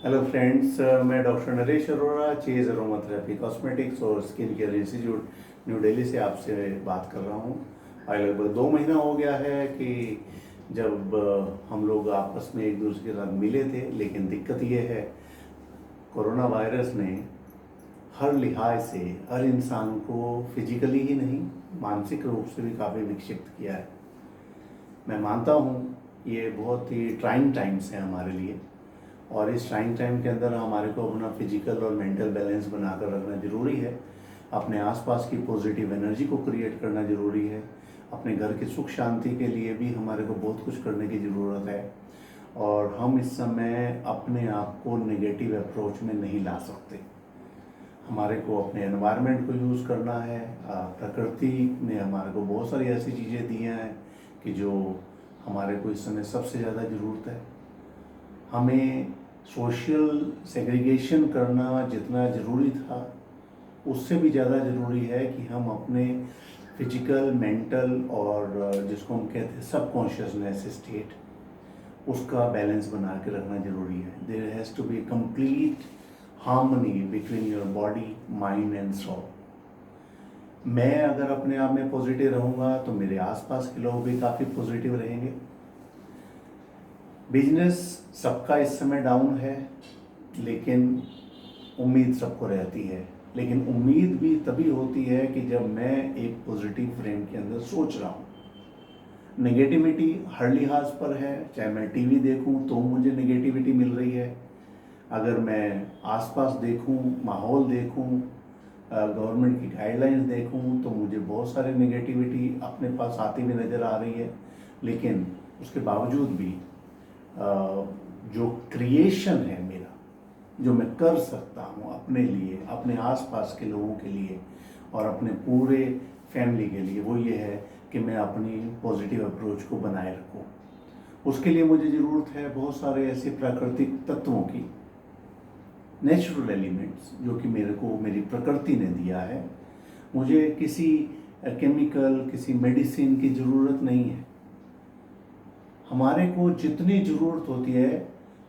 Hello friends, मैं doctor Naresh Arora, Chase aromatherapy cosmetics और skin care institute new Delhi से आपसे बात कर रहा हूँ। आज लगभग 2 महीना हो गया है कि जब हम लोग आपस में एक दूसरे के साथ मिले थे, लेकिन दिक्कत ये है, कोरोना वायरस ने हर लिहाज से हर इंसान को फिजिकली ही नहीं, मानसिक रूप से भी काफ़ी विक्षिप्त किया है। मैं मानता हूँ ये बहुत ही ट्राइंग टाइम्स हैं हमारे लिए, और इस ट्राइंग टाइम के अंदर हमारे को अपना फिजिकल और मेंटल बैलेंस बनाकर रखना ज़रूरी है। अपने आसपास की पॉजिटिव एनर्जी को क्रिएट करना ज़रूरी है। अपने घर की सुख शांति के लिए भी हमारे को बहुत कुछ करने की ज़रूरत है, और हम इस समय अपने आप को नेगेटिव अप्रोच में नहीं ला सकते। हमारे को अपने एनवायरनमेंट को यूज़ करना है। प्रकृति ने हमारे को बहुत सारी ऐसी चीज़ें दी हैं कि जो हमारे को इस समय सबसे ज़्यादा ज़रूरत है। हमें सोशल सेग्रीगेशन करना जितना ज़रूरी था, उससे भी ज़्यादा ज़रूरी है कि हम अपने फिजिकल, मेंटल और जिसको हम कहते हैं सबकॉन्शियसनेस स्टेट, उसका बैलेंस बना के रखना ज़रूरी है। There has to be complete harmony between your body, mind and soul. मैं अगर अपने आप में पॉजिटिव रहूँगा तो मेरे आसपास के लोग भी काफ़ी पॉजिटिव रहेंगे। बिजनेस सबका इस समय डाउन है, लेकिन उम्मीद सबको रहती है। लेकिन उम्मीद भी तभी होती है कि जब मैं एक पॉजिटिव फ्रेम के अंदर सोच रहा हूँ। नेगेटिविटी हर लिहाज पर है, चाहे मैं टीवी देखूं तो मुझे नेगेटिविटी मिल रही है, अगर मैं आसपास देखूं, माहौल देखूं, गवर्नमेंट की गाइडलाइंस देखूं तो मुझे बहुत सारी नेगेटिविटी अपने पास आती हुई नज़र आ रही है। लेकिन उसके बावजूद भी जो क्रिएशन है मेरा, जो मैं कर सकता हूँ अपने लिए, अपने आसपास के लोगों के लिए और अपने पूरे फैमिली के लिए, वो ये है कि मैं अपनी पॉजिटिव अप्रोच को बनाए रखूँ। उसके लिए मुझे ज़रूरत है बहुत सारे ऐसे प्राकृतिक तत्वों की, नेचुरल एलिमेंट्स, जो कि मेरे को मेरी प्रकृति ने दिया है। मुझे किसी केमिकल, किसी मेडिसिन की ज़रूरत नहीं है। हमारे को जितनी ज़रूरत होती है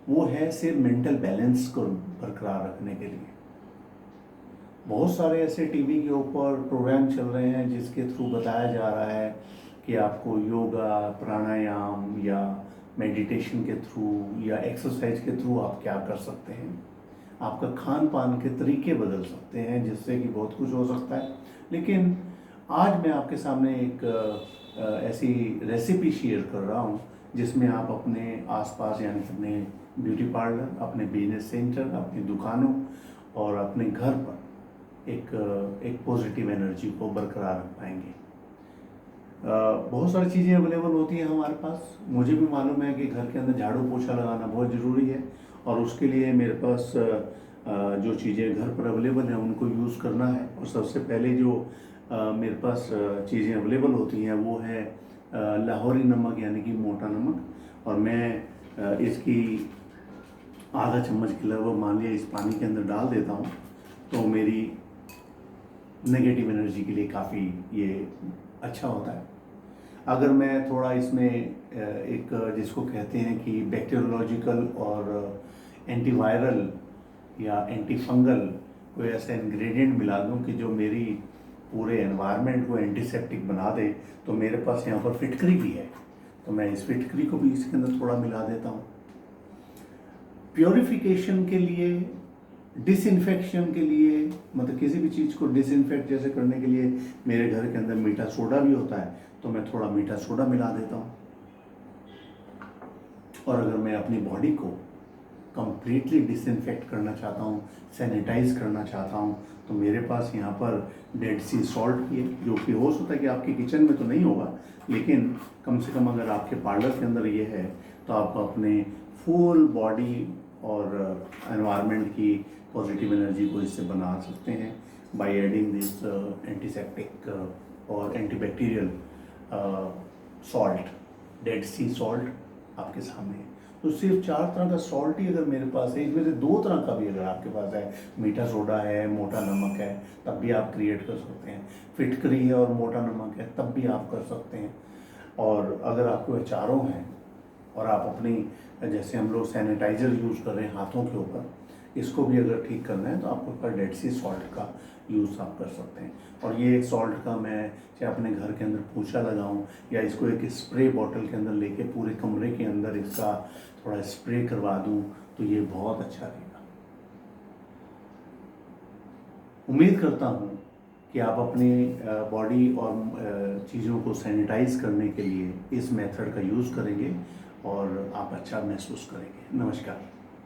वो है सिर्फ मेंटल बैलेंस को बरकरार रखने के लिए। बहुत सारे ऐसे टीवी के ऊपर प्रोग्राम चल रहे हैं जिसके थ्रू बताया जा रहा है कि आपको योगा, प्राणायाम या मेडिटेशन के थ्रू या एक्सरसाइज के थ्रू आप क्या कर सकते हैं। आपका खान पान के तरीके बदल सकते हैं, जिससे कि बहुत कुछ हो सकता है। लेकिन आज मैं आपके सामने एक ऐसी रेसिपी शेयर कर रहा हूँ जिसमें आप अपने आसपास, यानी अपने ब्यूटी पार्लर, अपने बिजनेस सेंटर, अपनी दुकानों और अपने घर पर एक पॉजिटिव एनर्जी को बरकरार रख पाएंगे। बहुत सारी चीज़ें अवेलेबल होती हैं हमारे पास। मुझे भी मालूम है कि घर के अंदर झाड़ू पोछा लगाना बहुत ज़रूरी है, और उसके लिए मेरे पास जो चीज़ें घर पर अवेलेबल हैं उनको यूज़ करना है। और सबसे पहले जो मेरे पास चीज़ें अवेलेबल होती हैं वो है लाहौरी नमक, यानी कि मोटा नमक। और मैं इसकी आधा चम्मच के लगभग मान लिया इस पानी के अंदर डाल देता हूँ, तो मेरी नेगेटिव एनर्जी के लिए काफ़ी ये अच्छा होता है। अगर मैं थोड़ा इसमें एक जिसको कहते हैं कि बैक्टीरियोलॉजिकल और एंटीवायरल या एंटी फंगल कोई ऐसा इंग्रेडिएंट मिला दूं कि जो मेरी पूरे एनवायरनमेंट को एंटीसेप्टिक बना दे, तो मेरे पास यहाँ पर फिटकरी भी है, तो मैं इस फिटकरी को भी इसके अंदर थोड़ा मिला देता हूँ। प्योरिफिकेशन के लिए, डिसइंफेक्शन के लिए, मतलब किसी भी चीज़ को डिसइंफेक्ट जैसे करने के लिए मेरे घर के अंदर मीठा सोडा भी होता है, तो मैं थोड़ा मीठा सोडा मिला देता हूँ। और अगर मैं अपनी बॉडी को कंप्लीटली डिसइंफेक्ट करना चाहता हूँ, सैनिटाइज करना चाहता हूँ, तो मेरे पास यहाँ पर डेड सी सॉल्ट भी है, जो कि हो सकता है कि आपके किचन में तो नहीं होगा, लेकिन कम से कम अगर आपके पार्लर के अंदर ये है तो आप अपने फुल बॉडी और एनवायरनमेंट की पॉजिटिव एनर्जी को इससे बना सकते हैं बाय एडिंग दिस एंटीसेप्टिक और एंटीबैक्टीरियल सॉल्ट, डेड सी सॉल्ट आपके सामने है। तो सिर्फ 4 तरह का सॉल्ट ही अगर मेरे पास है, इसमें से 2 तरह का भी अगर आपके पास है, मीठा सोडा है, मोटा नमक है, तब भी आप क्रिएट कर सकते हैं। फिटकरी है और मोटा नमक है, तब भी आप कर सकते हैं। और अगर आपके चारों हैं और आप अपनी जैसे हम लोग सैनिटाइज़र यूज़ कर रहे हैं हाथों के ऊपर, इसको भी अगर ठीक करना है तो आपके ऊपर डेड सी सॉल्ट का यूज़ आप कर सकते हैं। और ये सॉल्ट का मैं चाहे अपने घर के अंदर पोछा लगाऊं या इसको एक स्प्रे बॉटल के अंदर लेके पूरे कमरे के अंदर इसका थोड़ा स्प्रे करवा दूं तो ये बहुत अच्छा रहेगा। उम्मीद करता हूं कि आप अपनी बॉडी और चीज़ों को सैनिटाइज करने के लिए इस मेथड का यूज़ करेंगे और आप अच्छा महसूस करेंगे। नमस्कार।